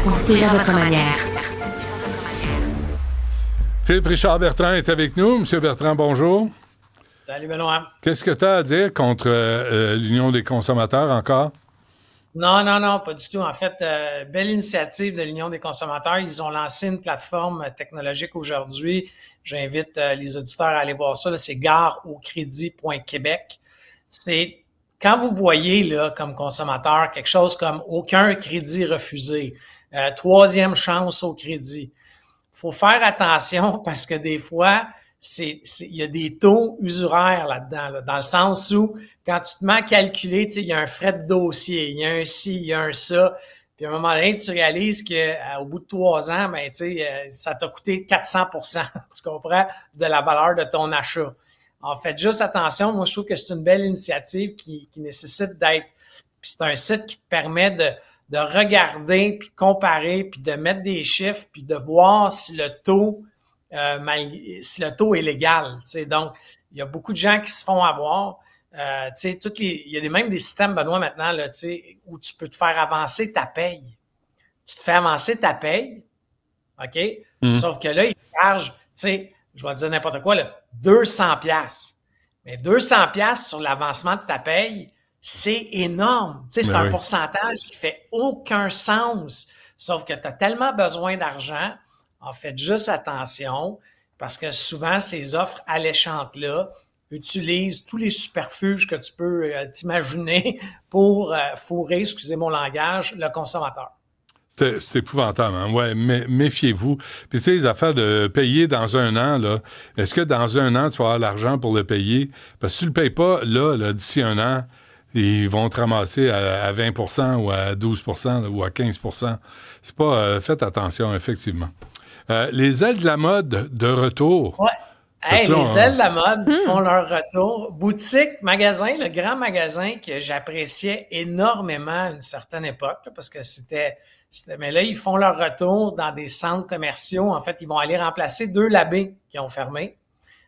construire à votre manière. Philippe Richard Bertrand est avec nous. Monsieur Bertrand, bonjour. Salut Benoît. Qu'est-ce que tu as à dire contre l'Union des consommateurs encore? Non, pas du tout. En fait, belle initiative de l'Union des consommateurs. Ils ont lancé une plateforme technologique aujourd'hui. J'invite les auditeurs à aller voir ça. Là, c'est gareaucrédit.québec. C'est quand vous voyez là, comme consommateur quelque chose comme aucun crédit refusé, troisième chance au crédit. Faut faire attention parce que des fois, il y a des taux usuraires là-dedans, là, dans le sens où quand tu te mets à calculer, tu sais, il y a un frais de dossier, il y a un ci, il y a un ça, puis à un moment donné, tu réalises que au bout de 3 ans, ben tu sais, ça t'a coûté 400%, tu comprends, de la valeur de ton achat. En fait, juste attention, moi je trouve que c'est une belle initiative qui nécessite d'être, puis c'est un site qui te permet de regarder, puis comparer, puis de mettre des chiffres, puis de voir si le taux est légal. T'sais. Donc, il y a beaucoup de gens qui se font avoir. Il y a même des systèmes, Benoît, maintenant, là, où tu peux te faire avancer ta paye. Tu te fais avancer ta paye, OK? Sauf que là, ils chargent, je vais te dire n'importe quoi, là, 200 piastres. Mais 200 piastres sur l'avancement de ta paye, c'est énorme. C'est un pourcentage qui fait aucun sens. Sauf que tu as tellement besoin d'argent. En fait, juste attention, parce que souvent, ces offres alléchantes-là utilisent tous les superfuges que tu peux t'imaginer pour fourrer, excusez mon langage, le consommateur. C'est épouvantable, hein? Ouais, mais méfiez-vous. Puis tu sais, les affaires de payer dans un an, là, est-ce que dans un an, tu vas avoir l'argent pour le payer? Parce que si tu le payes pas, là d'ici un an, ils vont te ramasser à 20% ou à 12% là, ou à 15%. C'est pas... faites attention, effectivement. Les ailes de la mode de retour. Ouais. Hey, les ailes de la mode font leur retour. Boutique, magasin, le grand magasin que j'appréciais énormément à une certaine époque, là, parce que mais là, ils font leur retour dans des centres commerciaux. En fait, ils vont aller remplacer 2 labés qui ont fermé.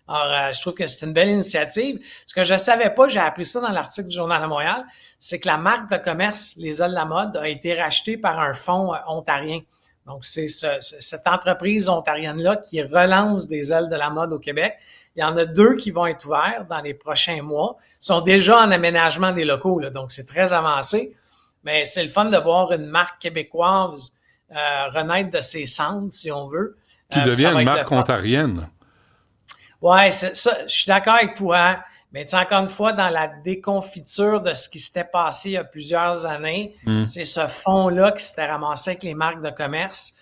Alors, je trouve que c'est une belle initiative. Ce que je savais pas, j'ai appris ça dans l'article du Journal de Montréal, c'est que la marque de commerce, les ailes de la mode, a été rachetée par un fonds ontarien. Donc, c'est cette entreprise ontarienne-là qui relance des ailes de la mode au Québec. Il y en a 2 qui vont être ouverts dans les prochains mois. Ils sont déjà en aménagement des locaux, là, donc c'est très avancé. Mais c'est le fun de voir une marque québécoise renaître de ses cendres, si on veut. Qui devient une marque ontarienne. Ouais, ça, je suis d'accord avec toi. Mais tu sais, encore une fois, dans la déconfiture de ce qui s'était passé il y a plusieurs années, c'est ce fonds-là qui s'était ramassé avec les marques de commerce.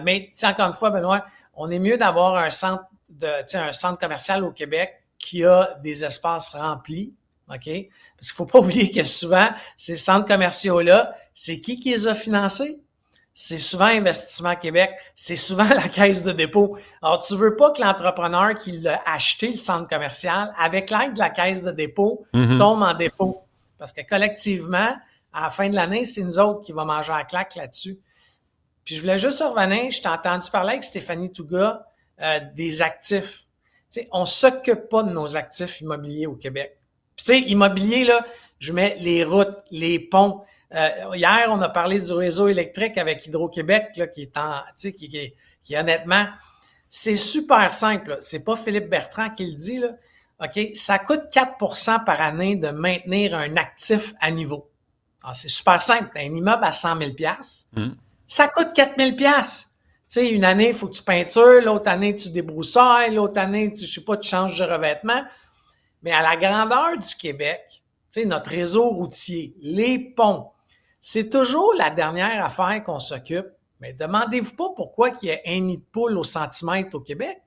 Mais tu sais, encore une fois, Benoît, on est mieux d'avoir un centre commercial au Québec qui a des espaces remplis, OK? Parce qu'il faut pas oublier que souvent, ces centres commerciaux-là, c'est qui les a financés? C'est souvent Investissement Québec, c'est souvent la Caisse de dépôt. Alors, tu veux pas que l'entrepreneur qui l'a acheté, le centre commercial, avec l'aide de la Caisse de dépôt, tombe en défaut. Parce que collectivement, à la fin de l'année, c'est nous autres qui va manger la claque là-dessus. Puis je voulais juste revenir, je t'ai entendu parler avec Stéphanie Touga des actifs. Tu sais, on s'occupe pas de nos actifs immobiliers au Québec. Puis tu sais, immobilier, là, je mets les routes, les ponts. Hier, on a parlé du réseau électrique avec Hydro-Québec, là, qui est honnêtement, c'est super simple. Là. C'est pas Philippe Bertrand qui le dit, là. OK? Ça coûte 4% par année de maintenir un actif à niveau. Alors, c'est super simple. T'as un immeuble à 100 000 ça coûte 4 000 Tu sais, une année, il faut que tu peintures, l'autre année, tu débroussailles, l'autre année, je sais pas, tu changes de revêtement. Mais à la grandeur du Québec, tu sais, notre réseau routier, les ponts, c'est toujours la dernière affaire qu'on s'occupe. Mais demandez-vous pas pourquoi il y a un nid de poule au centimètre au Québec.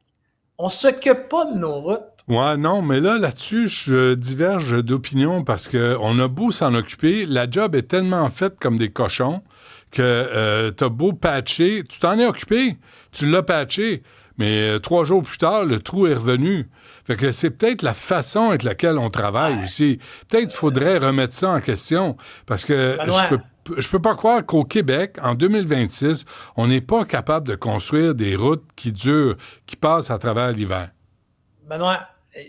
On s'occupe pas de nos routes. Ouais, non, mais là-dessus, je diverge d'opinion parce que on a beau s'en occuper, la job est tellement faite comme des cochons que t'as beau patcher, tu t'en es occupé, tu l'as patché, mais 3 jours plus tard, le trou est revenu. Fait que c'est peut-être la façon avec laquelle on travaille aussi. Peut-être qu'il faudrait remettre ça en question parce que je peux pas croire qu'au Québec, en 2026, on n'est pas capable de construire des routes qui passent à travers l'hiver. Benoît,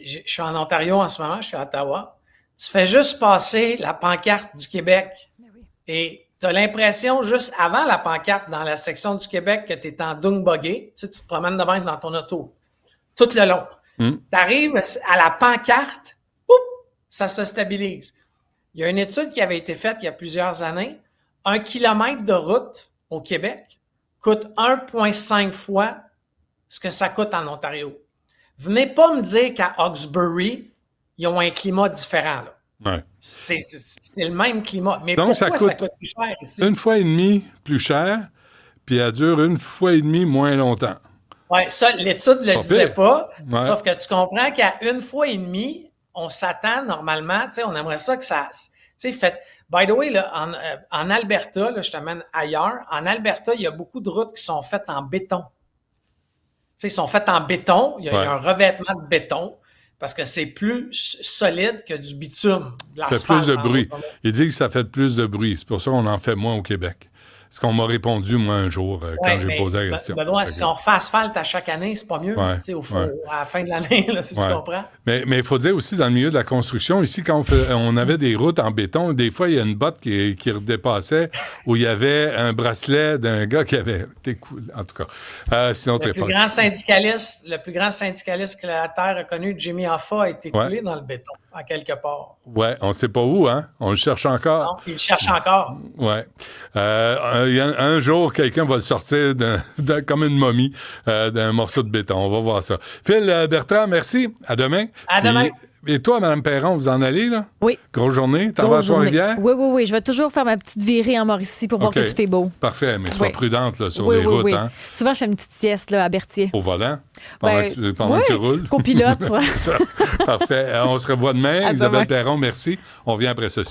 je suis en Ontario en ce moment, je suis à Ottawa. Tu fais juste passer la pancarte du Québec et t'as l'impression, juste avant la pancarte, dans la section du Québec, que t'es en dung-buggy, tu te promènes de même dans ton auto, tout le long. T'arrives à la pancarte, ça se stabilise. Il y a une étude qui avait été faite il y a plusieurs années. 1 kilomètre de route au Québec coûte 1,5 fois ce que ça coûte en Ontario. Venez pas me dire qu'à Hawkesbury, ils ont un climat différent, là. Ouais. C'est le même climat. Mais donc, pourquoi ça coûte plus cher ici? 1 fois et demi plus cher, puis elle dure 1 fois et demi moins longtemps. Oui, ça, l'étude ne le disait pas. Ouais. Sauf que tu comprends qu'à 1 fois et demi, on s'attend normalement, tu sais, on aimerait ça que ça, tu sais, by the way, là, en Alberta, là, je t'amène ailleurs, en Alberta, il y a beaucoup de routes qui sont faites en béton. Tu sais, ils sont faites en béton, il y a un revêtement de béton, parce que c'est plus solide que du bitume. Ça fait plus de bruit. Il dit que ça fait plus de bruit. C'est pour ça qu'on en fait moins au Québec. Ce qu'on m'a répondu, moi, un jour, quand j'ai posé la question. Benoît, si on refait asphalte à chaque année, c'est pas mieux, à la fin de l'année, là, tu comprends? Mais il faut dire aussi, dans le milieu de la construction, ici, quand on avait des routes en béton, des fois, il y a une botte qui redépassait où il y avait un bracelet d'un gars qui avait été cool, en tout cas. Sinon, le plus grand syndicaliste que la Terre a connu, Jimmy Hoffa, a été coulé dans le béton, à quelque part. Oui, on ne sait pas où, hein? On le cherche encore. Non, il le cherche encore. Oui. Un jour, quelqu'un va le sortir comme une momie d'un morceau de béton. On va voir ça. Phil Bertrand, merci. À demain. À demain. Et toi, Mme Perron, vous en allez, là? Oui. Grosse journée? T'en vas à Trois-Rivières? Oui. Je vais toujours faire ma petite virée en Mauricie pour voir que tout est beau. Parfait, mais sois prudente là, sur les routes. Hein? Souvent, je fais une petite sieste là, à Berthier. Au volant? Pendant que tu roules? Copilote. Parfait. On se revoit demain. Isabelle Perron, merci. On revient après ceci.